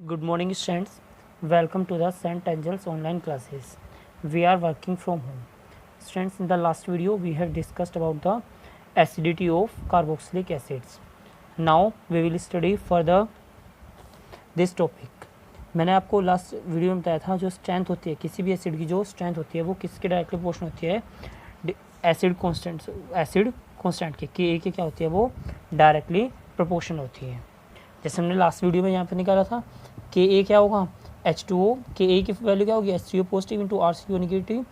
Good morning, students. Welcome to the St. Angels online classes. We are working from home. Students, in the last video, we have discussed about the acidity of carboxylic acids. Now, we will study further this topic. मैंने आपको last video में बताया था जो strength होती है किसी भी एसिड की, जो स्ट्रेंथ होती है वो किसके डायरेक्टली प्रोपोर्शनल होती है, एसिड कांस्टेंट के क्या होती है, वो डायरेक्टली प्रोपोर्शनल होती है। जैसे हमने लास्ट वीडियो में यहाँ पे निकाला था के ए क्या होगा, H2O, के ए की वैल्यू क्या होगी, H3O positive into RCO negative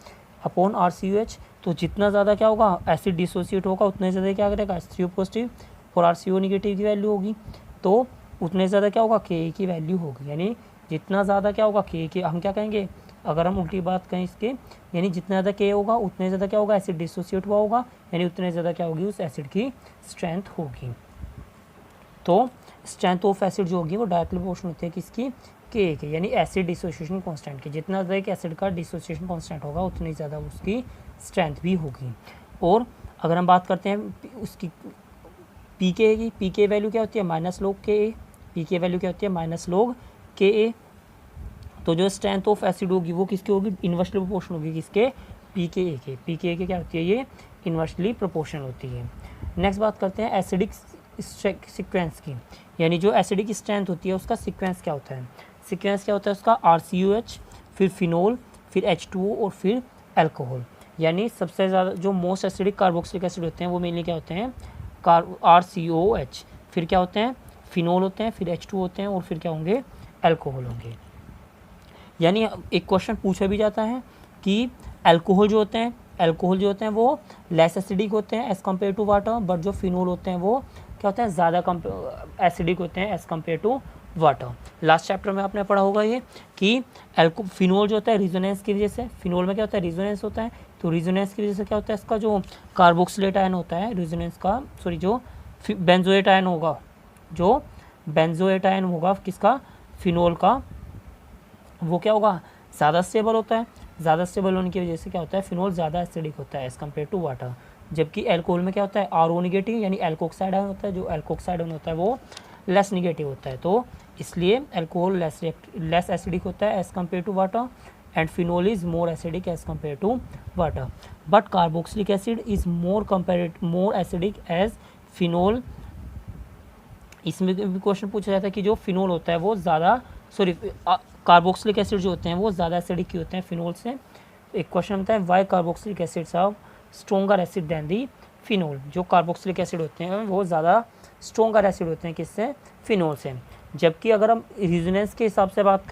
upon RCOH। तो जितना ज़्यादा क्या होगा एसिड डिसोसिएट होगा उतने ज़्यादा क्या करेगा H3O पॉजिटिव और RCO नेगेटिव की वैल्यू होगी, तो उतने ज़्यादा क्या होगा के ए की वैल्यू होगी। यानी जितना ज़्यादा क्या होगा के ए की, हम क्या कहेंगे अगर हम उल्टी बात कहें इसके, यानी जितना ज़्यादा के होगा उतने ज़्यादा क्या होगा एसिड डिसोसिएट हुआ होगा, यानी उतने ज़्यादा क्या होगी उस एसिड की स्ट्रेंथ होगी। तो स्ट्रेंथ ऑफ एसिड जो होगी वो डायरेक्टली प्रोपोर्शनल होती है किसकी, के यानी एसिड डिसोसिएशन कांस्टेंट की। जितना ज़्यादा एक एसिड का डिसोसिएशन कांस्टेंट होगा उतनी ज़्यादा उसकी स्ट्रेंथ भी होगी। और अगर हम बात करते हैं उसकी पी के की, पी के वैल्यू क्या होती है माइनस लोग के ए, पी के वैल्यू क्या होती है माइनस लोग के ए। तो जो स्ट्रेंथ ऑफ एसिड होगी वो किसकी होगी, इन्वर्सली प्रोपोर्शनल होगी किसके, पी के ए के। पी के ए के क्या होती है, ये इन्वर्सली प्रोपोर्शनल होती है। नेक्स्ट बात करते हैं एसिडिक सीक्वेंस की, यानी जो एसिडिक स्ट्रेंथ होती है उसका सीक्वेंस क्या होता है। सीक्वेंस क्या होता है उसका, RCOH, फिर फिनोल, फिर H2O और फिर अल्कोहल। यानी सबसे ज़्यादा जो मोस्ट एसिडिक कार्बोक्सिलिक एसिड होते हैं वो मेनली क्या होते हैं, RCOH, फिर क्या होते हैं फिनोल होते हैं, फिर H2O होते हैं और फिर क्या होंगे अल्कोहल होंगे। यानी एक क्वेश्चन पूछा भी जाता है कि अल्कोहल जो होते हैं वो लेस एसिडिक होते हैं as compare to water, but जो फिनोल होते हैं वो क्या होते हैं ज़्यादा एसिडिक होते हैं as compare to water. Last chapter में आपने पढ़ा होगा ये कि फिनोल जो होता है रिजोनेंस की वजह से, फिनोल में क्या होता है रिजोनेंस होता है, तो रिजोनेंस की वजह से क्या होता है इसका जो कार्बोक्सिलेट आयन होता है रिजोनेंस का, जो बेंजोएट आयन होगा किसका, फिनोल का, वो क्या होगा ज़्यादा स्टेबल होता है। ज़्यादा स्टेबल होने की वजह से क्या होता है फिनोल ज़्यादा एसिडिक होता है एज़ कम्पेयर टू वाटर। जबकि अल्कोहल में क्या होता है RO नेगेटिव यानी एल्कोक्साइड आयन होता है, जो एल्कोक्साइड आयन होता है वो लेस नेगेटिव होता है, तो इसलिए अल्कोहल लेस एसिडिक होता है as compare to water and phenol is more acidic as compare to water. But carboxylic acid is more acidic as phenol. इसमें भी क्वेश्चन पूछा जाता है कि जो फिनोल होता है वो ज़्यादा कार्बोक्सिलिक एसिड जो होते हैं वो ज़्यादा एसिडिक क्यों होते हैं फिनोल से। एक क्वेश्चन होता है why carboxylic acids are stronger acid than the phenol. जो कार्बोक्सिलिक एसिड होते हैं वो ज़्यादा स्ट्रोंगर एसिड होते हैं किससे, फिनोल से। जबकि अगर हम रिजोनेंस के हिसाब से बात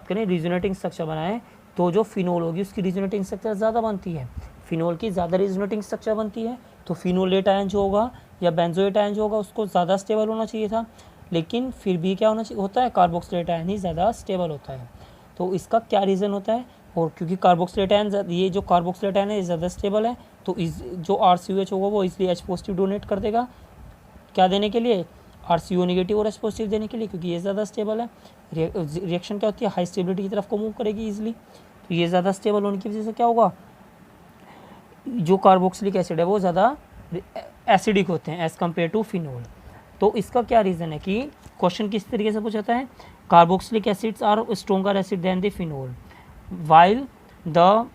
करें, रिजोनेटिंग स्ट्रक्चर बनाएं, तो जो फिनोल होगी उसकी रिजोनेटिंग स्ट्रक्चर ज़्यादा बनती है, फिनोल की ज़्यादा रिजोनेटिंग स्ट्रक्चर बनती है। तो फिनोलेट आयन जो होगा या बेंजोएट आयन जो होगा उसको ज़्यादा स्टेबल होना चाहिए था, लेकिन फिर भी क्या होता है कार्बोक्सिलेट आयन ही ज़्यादा स्टेबल होता है। तो इसका क्या रीज़न होता है, और क्योंकि कार्बोक्सिलेट आयन ये जो कार्बोक्सिलेट आयन है ये ज़्यादा स्टेबल है, तो इस जो RCOH होगा वो इसलिए H पॉजिटिव डोनेट कर देगा, क्या देने के लिए, RCO नेगेटिव और H पॉजिटिव देने के लिए, क्योंकि ये ज़्यादा स्टेबल है। रिएक्शन क्या होती है हाई स्टेबिलिटी की तरफ को मूव करेगी ईजिली, तो ये ज़्यादा स्टेबल होने की वजह से क्या होगा जो कार्बोक्सिलिक एसिड है वो ज़्यादा एसिडिक होते हैं एज़ कम्पेयर टू फिनोल। तो इसका क्या रीज़न है कि क्वेश्चन किस तरीके से पूछा है, carboxylic acids are stronger acid than the phenol while the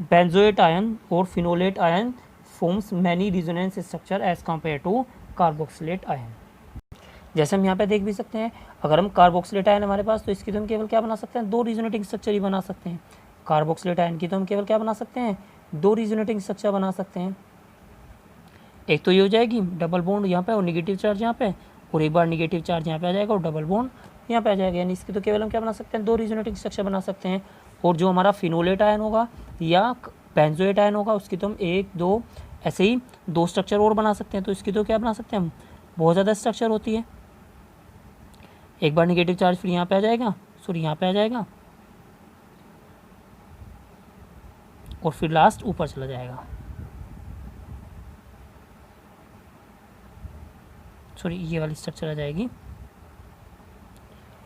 benzoate ion और phenolate ion forms many resonance structure as compare to carboxylate ion. जैसे हम यहाँ पे देख भी सकते हैं, अगर हम कार्बोक्सिलेट आयन हमारे पास, तो इसकी तो हम केवल क्या बना सकते हैं, दो रिजोनेटिंग स्ट्रक्चर ही बना सकते हैं। कार्बोक्सिलेट आयन की तो हम केवल क्या बना सकते हैं, दो रिजोनेटिंग स्ट्रक्चर बना सकते हैं। एक तो ये हो जाएगी डबल बॉन्ड यहाँ पे और निगेटिव चार्ज यहाँ पे, और एक बार निगेटिव चार्ज यहाँ पे आ जाएगा और डबल बॉन्ड यहाँ पे आ जाएगा। यानी इसकी तो केवल हम क्या बना सकते हैं, दो रिजोनेटिंग स्ट्रक्चर बना सकते हैं। और जो हमारा फिनोलेट आयन होगा या बेंजोएट आयन होगा उसकी तो हम एक दो ऐसे ही दो स्ट्रक्चर और बना सकते हैं। तो इसकी तो क्या बना सकते हैं हम, बहुत ज़्यादा स्ट्रक्चर होती है। एक बार निगेटिव चार्ज फिर यहाँ पे आ जाएगा, यहाँ पे आ जाएगा और फिर लास्ट ऊपर चला जाएगा, ये वाली स्ट्रक्चर आ जाएगी।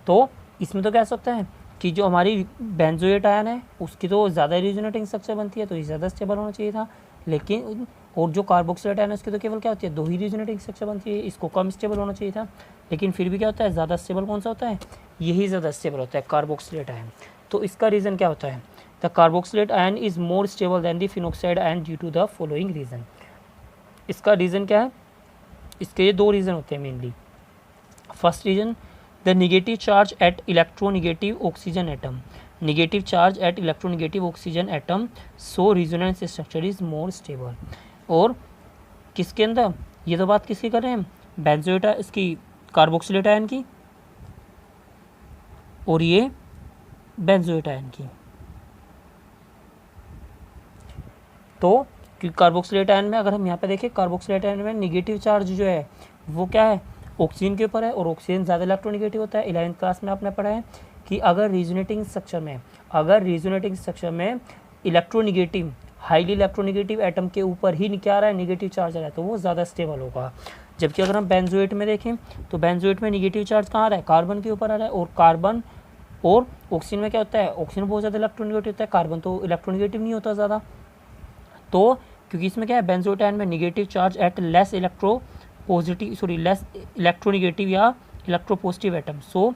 तो इसमें तो कह सकते हैं कि जो हमारी बेंजोएट आयन है उसकी तो ज़्यादा रिजोनेटिंग स्ट्रक्चर बनती है, तो ये ज़्यादा स्टेबल होना चाहिए था, लेकिन और जो कार्बोक्सिलेट आयन है उसकी तो केवल क्या होती है, 2 ही रिजोनेटिंग स्ट्रक्चर बनती है। इसको कम स्टेबल होना चाहिए था, लेकिन फिर भी क्या होता है, ज़्यादा स्टेबल कौन सा होता है, यही ज़्यादा स्टेबल होता है, कार्बोक्सिलेट आयन। तो इसका रीज़न क्या होता है, the carboxylate ion is more stable than the phenoxide ion due to the following reason. इसका रीज़न क्या है, इसके ये 2 रीज़न होते हैं mainly. First reason, the negative charge at electronegative oxygen atom, negative charge at electronegative oxygen atom, so resonance structure is more stable. और किसके अंदर, ये तो बात किसकी कर रहे हैं, बेंजोएट इसकी कार्बोक्सिलेट आयन की, और ये बेंजोएट आयन की। तो कार्बोक्सिलेट आयन में अगर हम यहाँ पे देखें, कार्बोक्सिलेट आयन में निगेटिव चार्ज जो है वो क्या है, ऑक्सीजन के ऊपर है, और ऑक्सीजन ज़्यादा इलेक्ट्रोनिगेटिव होता है। 11th क्लास में आपने पढ़ा है कि अगर रिजोनेटिंग स्ट्रक्चर में इलेक्ट्रोनिगेटिव, हाईली इलेक्ट्रोनिगेटिव एटम के ऊपर ही क्या आ रहा है, निगेटिव चार्ज आ रहा है, तो वो ज़्यादा स्टेबल होगा। जबकि अगर हम बेंजोएट में देखें तो बेंजोएट में निगेटिव चार्ज कहाँ आ रहा है, कार्बन के ऊपर आ रहा है, और कार्बन और ऑक्सीजन में क्या होता है, ऑक्सीजन बहुत ज़्यादा इलेक्ट्रोनिगेटिव होता है, कार्बन तो इलेक्ट्रोनिगेटिव नहीं होता ज़्यादा। तो क्योंकि इसमें क्या है, बेंजोएट आयन में negative charge at less electronegative या electropositive atom, so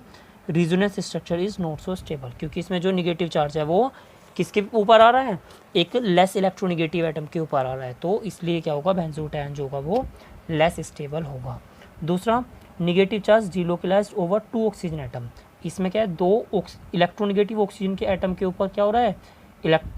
resonance structure is not so stable. क्योंकि इसमें जो निगेटिव चार्ज है वो किसके ऊपर आ रहा है, एक लेस इलेक्ट्रोनिगेटिव एटम के ऊपर आ रहा है, तो इसलिए क्या होगा, बेंजोएट आयन जो होगा वो लेस स्टेबल होगा। दूसरा, negative charge delocalised over 2 oxygen atom, इसमें क्या है, 2 इलेक्ट्रोनिगेटिव ऑक्सीजन के एटम के ऊपर क्या हो रहा है,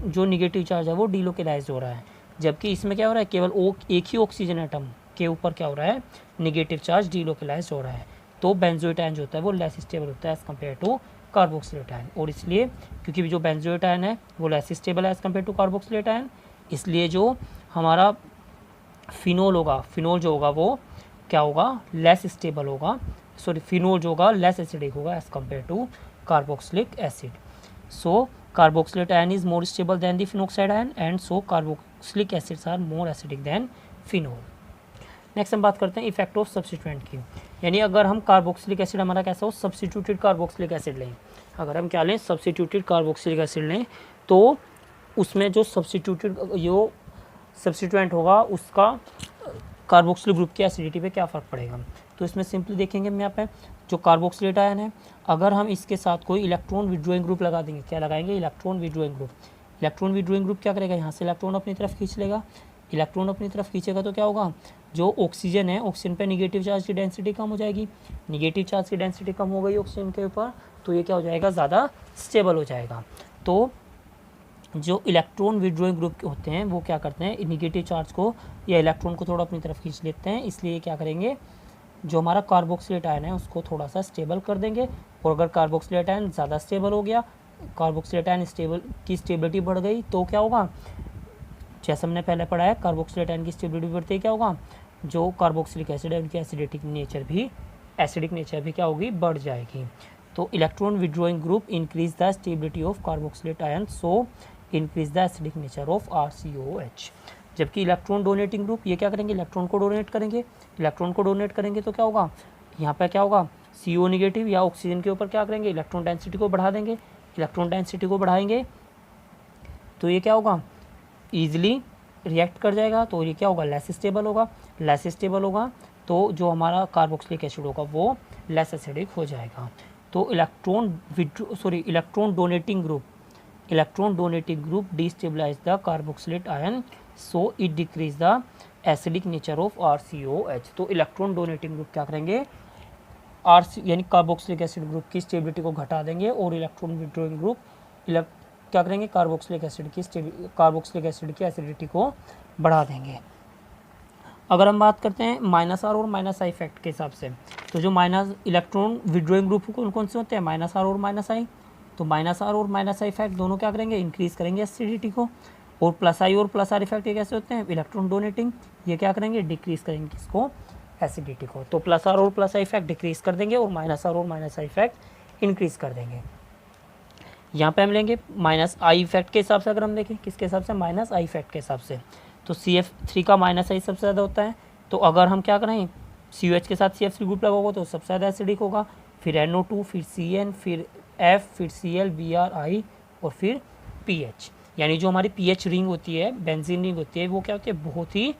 जो निगेटिव चार्ज है वो डिलोकलाइज हो रहा है। जबकि इसमें क्या हो रहा है, केवल एक ही ऑक्सीजन एटम के ऊपर क्या हो रहा है, निगेटिव चार्ज डिलोकलाइज हो रहा है। तो बेंजोएट आयन जो होता है वो लेस स्टेबल होता है as compare to carboxylate ion. और इसलिए क्योंकि जो बेंजोएट आयन है वो लेस स्टेबल है as compare to carboxylate ion, इसलिए जो हमारा फिनोल होगा, फिनोल जो होगा वो क्या होगा, लेस स्टेबल होगा, फिनोल जो होगा लेस एसिडिक होगा as compare to carboxylic acid. So carboxylate ion is more stable than the phenoxide ion, and so carboxylic acids are more acidic than phenol. Next हम बात करते हैं इफेक्ट ऑफ सब्स्टिट्यूएंट की, यानी अगर हम कार्बोक्सिलिक एसिड हमारा कैसा हो, सब्स्टिट्यूटेड कार्बोक्सिलिक एसिड लें, अगर हम क्या लें, सब्स्टिट्यूटेड कार्बोक्सिलिक एसिड लें, तो उसमें जो सब्स्टिट्यूएंट होगा उसका कार्बोक्सिलिक ग्रुप की एसिडिटी पे क्या फ़र्क पड़ेगा। तो इसमें सिंपली देखेंगे हम यहाँ पे, जो कार्बोक्सिलेट आयन है, अगर हम इसके साथ कोई इलेक्ट्रॉन विड्रॉइंग ग्रुप लगा देंगे, क्या लगाएंगे, electron withdrawing group. Electron withdrawing group क्या करेगा, यहाँ से इलेक्ट्रॉन अपनी तरफ खींच लेगा, इलेक्ट्रॉन अपनी तरफ खींचेगा तो क्या होगा, जो ऑक्सीजन है, ऑक्सीजन पे निगेटिव चार्ज की डेंसिटी कम हो जाएगी, निगेटिव चार्ज की डेंसिटी कम हो गई ऑक्सीजन के ऊपर, तो ये क्या हो जाएगा, ज़्यादा स्टेबल हो जाएगा। तो जो इलेक्ट्रॉन विड्रॉइंग ग्रुप होते हैं वो क्या करते हैं, निगेटिव चार्ज को या इलेक्ट्रॉन को थोड़ा अपनी तरफ खींच लेते हैं, इसलिए क्या करेंगे, जो हमारा कार्बोक्सिलेट आयन है उसको थोड़ा सा स्टेबल कर देंगे। और अगर कार्बोक्सिलेट आयन ज़्यादा स्टेबल हो गया, कार्बोक्सिलेट आयन स्टेबिलिटी बढ़ गई, तो क्या होगा, जैसे हमने पहले पढ़ा है, कार्बोक्सिलेट आयन की स्टेबिलिटी बढ़ते ही क्या होगा, जो कार्बोक्सिलिक एसिड है उनकी एसिडिक नेचर भी क्या होगी, बढ़ जाएगी। तो electron withdrawing group increase the stability of carboxylate ion, so increase the acidic nature of RCOH। जबकि इलेक्ट्रॉन डोनेटिंग ग्रुप ये क्या करेंगे, इलेक्ट्रॉन को डोनेट करेंगे, तो क्या होगा, यहाँ पे क्या होगा, CO निगेटिव या ऑक्सीजन के ऊपर क्या करेंगे, इलेक्ट्रॉन डेंसिटी को बढ़ा देंगे, इलेक्ट्रॉन डेंसिटी को बढ़ाएंगे तो ये क्या होगा, ईजिली रिएक्ट कर जाएगा, तो ये क्या होगा, लेस स्टेबल होगा, तो जो हमारा कार्बोक्सिलिक एसिड होगा वो लेस एसिडिक हो जाएगा। तो electron donating group destabilise the carboxylate ion, so it decrease the acidic nature of RCOH। तो इलेक्ट्रॉन डोनेटिंग ग्रुप क्या करेंगे, यानी कार्बोक्सिलिक एसिड ग्रुप की स्टेबिलिटी को घटा देंगे, और इलेक्ट्रॉन विड्रॉइंग ग्रुप क्या करेंगे, कार्बोक्सिलिक एसिड की एसिडिटी को बढ़ा देंगे। अगर हम बात करते हैं -R और -I इफेक्ट के हिसाब से, तो जो इलेक्ट्रॉन विड्रॉइंग ग्रुप कौन से होते हैं, -R और -I, तो -R और -I इफेक्ट दोनों क्या करेंगे, इंक्रीज करेंगे एसिडिटी को। और +I और +R इफेक्ट ये कैसे होते हैं, इलेक्ट्रॉन डोनेटिंग, ये क्या करेंगे, डिक्रीज करेंगे किसको, एसिडिटी को। तो +R और +I इफेक्ट डिक्रीज कर देंगे, और -R और -I इफेक्ट इंक्रीज कर देंगे। यहाँ पे हम लेंगे -I इफेक्ट के हिसाब से, अगर हम देखें किसके हिसाब से, -I इफेक्ट के हिसाब से, तो CF3 का -I सबसे ज़्यादा होता है। तो अगर हम क्या करें, COH के साथ CF3 ग्रुप लगाओगे तो सबसे ज़्यादा एसिडिक होगा, फिर NO2, फिर CN, फिर F, फिर Cl, Br, I और फिर pH। यानी जो हमारी pH रिंग होती है, बेंजीन रिंग होती है, वो क्या होती है, बहुत ही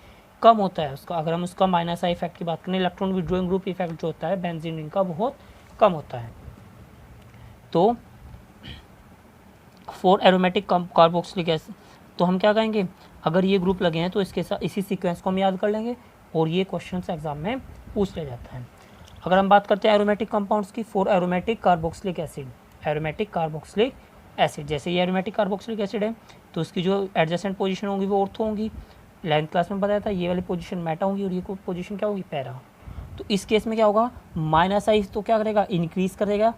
कम होता है उसका। अगर हम उसका माइनस आई इफेक्ट की बात करें, इलेक्ट्रॉन विड्रॉइंग ग्रुप इफेक्ट जो होता है बेंजीन रिंग का बहुत कम होता है। तो फॉर एरोमेटिक कार्बोक्सिलिक एसिड, तो हम क्या कहेंगे, अगर ये ग्रुप लगे हैं तो इसके साथ इसी सीक्वेंस को हम याद कर लेंगे और ये क्वेश्चन एग्जाम में पूछ लिया जाता है। अगर हम बात करते हैं एरोमेटिक कंपाउंड्स की, for aromatic carboxylic acid, aromatic carboxylic acid, जैसे ये एरोमेटिक कार्बोक्सिलिक एसिड है तो उसकी जो एडजेसेंट पोजीशन होगी वो ऑर्थो होंगी। 11th क्लास में बताया था, ये वाली पोजीशन मेटा होगी और ये पोजीशन क्या होगी, पैरा। तो इस केस में क्या होगा, माइनस आई तो क्या करेगा, इंक्रीज करेगा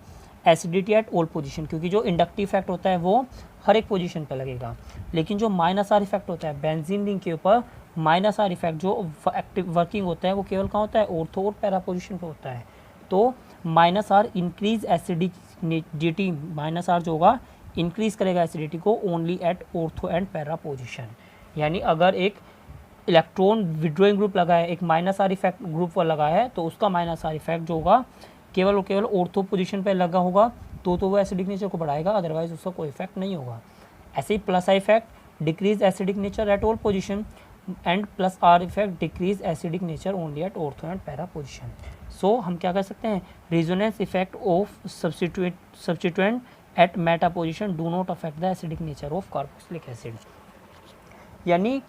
एसिडिटी एट ऑल पोजीशन, क्योंकि जो इंडक्टिव इफेक्ट होता है वो हर एक पोजीशन पे लगेगा। लेकिन जो माइनस आर इफेक्ट होता है बेंजीन रिंग के ऊपर, माइनस आर इफेक्ट जो एक्टिव वर्किंग होता है वो केवल कहाँ होता है, ऑर्थो और पैरा पोजीशन पे होता है। तो minus R increase acidity, minus R जो होगा इंक्रीज करेगा एसिडिटी को only at ortho and para position. यानी अगर एक इलेक्ट्रॉन विड्रॉइंग ग्रुप लगा है, एक माइनस आर इफेक्ट ग्रुप पर लगा है, तो उसका माइनस आर इफेक्ट जो होगा केवल और केवल ऑर्थो पोजीशन पे लगा होगा तो वो एसिडिक नेचर को बढ़ाएगा, अदरवाइज उसका कोई इफेक्ट नहीं होगा। ऐसे ही plus I effect decrease acidic nature at all position and plus R effect decrease acidic nature only at ortho and para position. So हम क्या कर सकते हैं, resonance effect of substituent at meta position do not affect the acidic nature of carboxylic acid. यानी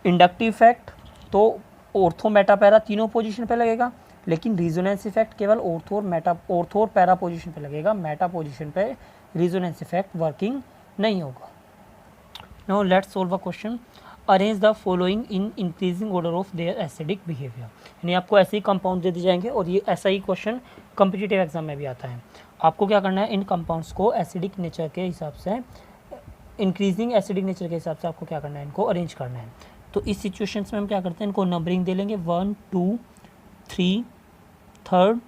inductive effect तो ortho meta para तीनों position पे लगेगा, लेकिन रिजोनेंस इफेक्ट केवल ऑर्थो और पैरा पोजीशन पे लगेगा, मेटा पोजीशन पे रिजोनेंस इफेक्ट वर्किंग नहीं होगा। Now let's solve a question, arrange the following in increasing order of their acidic behaviour. यानी आपको ऐसे ही कंपाउंड दे दिए जाएंगे और ये ऐसा ही क्वेश्चन कॉम्पिटिटिव एग्जाम में भी आता है। आपको क्या करना है, इन कंपाउंड्स को एसिडिक नेचर के हिसाब से, इंक्रीजिंग एसिडिक नेचर के हिसाब से आपको क्या करना है, इनको अरेंज करना है। तो इस सिचुएशंस में हम क्या करते हैं, इनको नंबरिंग दे लेंगे 1 2 3 3rd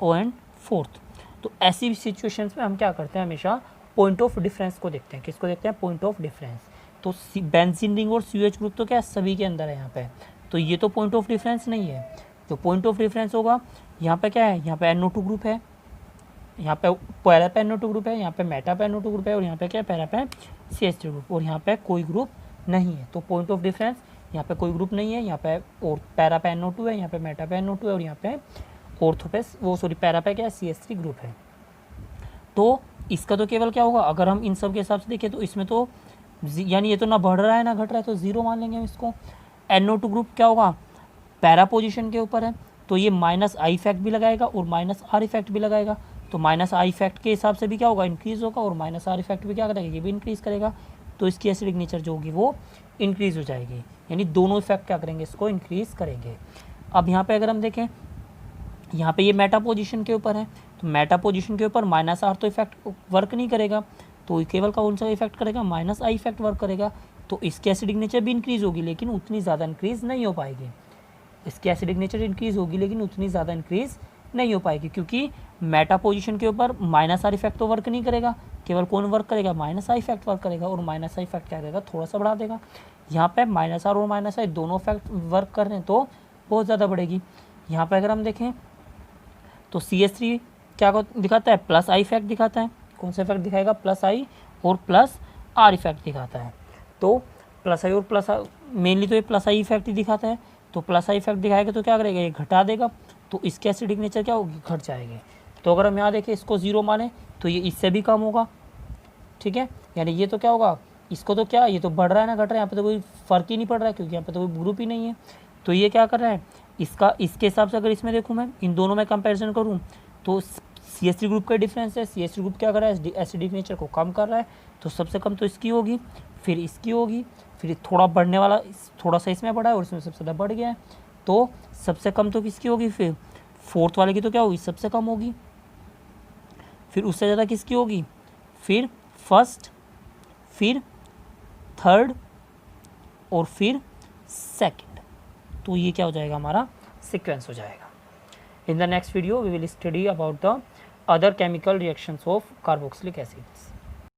एंड 4th। तो ऐसी सिचुएशंस में हम क्या करते हैं, हमेशा पॉइंट ऑफ डिफरेंस को देखते हैं। किसको देखते हैं, पॉइंट ऑफ डिफरेंस। तो बेंजीन रिंग और CH ग्रुप तो क्या सभी के अंदर है यहाँ पे, तो ये तो पॉइंट ऑफ डिफरेंस नहीं है। तो पॉइंट ऑफ डिफरेंस होगा यहाँ पे क्या है, यहाँ पे NO2 ग्रुप है, यहाँ पे पैरा पे NO2 ग्रुप है, यहाँ पे मेटा पे NO2 ग्रुप है और यहाँ पे क्या है, पैरा पे CH3 ग्रुप, और यहाँ पे कोई ग्रुप नहीं है। तो पॉइंट ऑफ डिफरेंस, यहाँ पे कोई ग्रुप नहीं है, यहाँ पे और पैरा पे NO2 है, यहाँ पे मेटा पे NO2 है और यहाँ पे ऑर्थो पे पैरा पे क्या है, CH3 ग्रुप है। तो इसका तो केवल क्या होगा, अगर हम इन सब के हिसाब से देखें तो इसमें तो यानी ये तो ना बढ़ रहा है ना घट रहा है, तो 0 मान लेंगे हम इसको। NO2 ग्रुप क्या होगा, पैरा पोजीशन के ऊपर है, तो ये माइनस आई इफेक्ट भी लगाएगा और माइनस आर इफेक्ट भी लगाएगा। तो माइनस आई इफेक्ट के हिसाब से भी क्या होगा, इंक्रीज होगा, और माइनस आर इफेक्ट भी क्या करेगा, ये भी इंक्रीज करेगा। तो इसकी एसिडिक नेचर जो होगी वो इंक्रीज हो जाएगी, यानी दोनों इफेक्ट क्या करेंगे, इसको इंक्रीज करेंगे। अब यहाँ पे अगर हम देखें, यहाँ पे ये मेटा पोजीशन के ऊपर है, तो मेटा पोजीशन के ऊपर माइनस आर तो इफेक्ट वर्क नहीं करेगा, तो केवल कौन सा इफेक्ट करेगा, माइनस आई इफेक्ट वर्क करेगा। तो इसकी एसिडिक नेचर भी इंक्रीज होगी, लेकिन उतनी ज़्यादा इंक्रीज नहीं हो पाएगी। इसकी एसिडिक नेचर इंक्रीज होगी लेकिन उतनी ज़्यादा इंक्रीज नहीं हो पाएगी, क्योंकि मेटा पोजीशन के ऊपर माइनस आर इफेक्ट तो वर्क नहीं करेगा, केवल कौन वर्क करेगा, माइनस आई इफेक्ट वर्क करेगा, और माइनस आई इफेक्ट क्या करेगा, थोड़ा सा बढ़ा देगा। यहाँ पे माइनस आर और माइनस आई दोनों इफेक्ट वर्क कर रहे हैं तो बहुत ज़्यादा बढ़ेगी। यहाँ पे अगर हम देखें तो CH3 क्या दिखाता है, प्लस आई इफेक्ट दिखाता है। कौन सा इफेक्ट दिखाएगा, प्लस आई और प्लस आर इफेक्ट दिखाता है। तो प्लस आई और प्लस मेनली तो ये प्लस आई इफेक्ट ही दिखाता है, तो प्लस आई इफेक्ट दिखाएगा तो क्या करेगा, ये घटा देगा, तो इसके एसिडिक नेचर क्या होगी, घट जाएगी। तो अगर हम यहाँ देखें इसको 0 माने तो ये इससे भी कम होगा, ठीक है। यानी ये तो क्या होगा, इसको तो क्या, ये तो बढ़ रहा है ना घट रहा है, यहाँ पे तो कोई फ़र्क ही नहीं पड़ रहा है, क्योंकि यहाँ पे तो कोई ग्रुप ही नहीं है। तो ये क्या कर रहा है, इसके हिसाब से अगर इसमें देखूँ मैं, इन दोनों में कंपेरिजन करूँ तो CH3 ग्रुप का डिफरेंस है। CH3 ग्रुप क्या कर रहा है, एसिडिक नेचर को कम कर रहा है, तो सबसे कम तो इसकी होगी, फिर इसकी होगी, फिर थोड़ा बढ़ने वाला थोड़ा सा इसमें बढ़ा है और इसमें सबसे ज़्यादा बढ़ गया है, तो सबसे कम तो किसकी होगी, फिर 4th वाले की तो क्या होगी, सबसे कम होगी, फिर उससे ज़्यादा किसकी होगी, फिर 1st, फिर 3rd और फिर 2nd। तो ये क्या हो जाएगा, हमारा सीक्वेंस हो जाएगा। In the next video we will study about the other chemical reactions of carboxylic acids.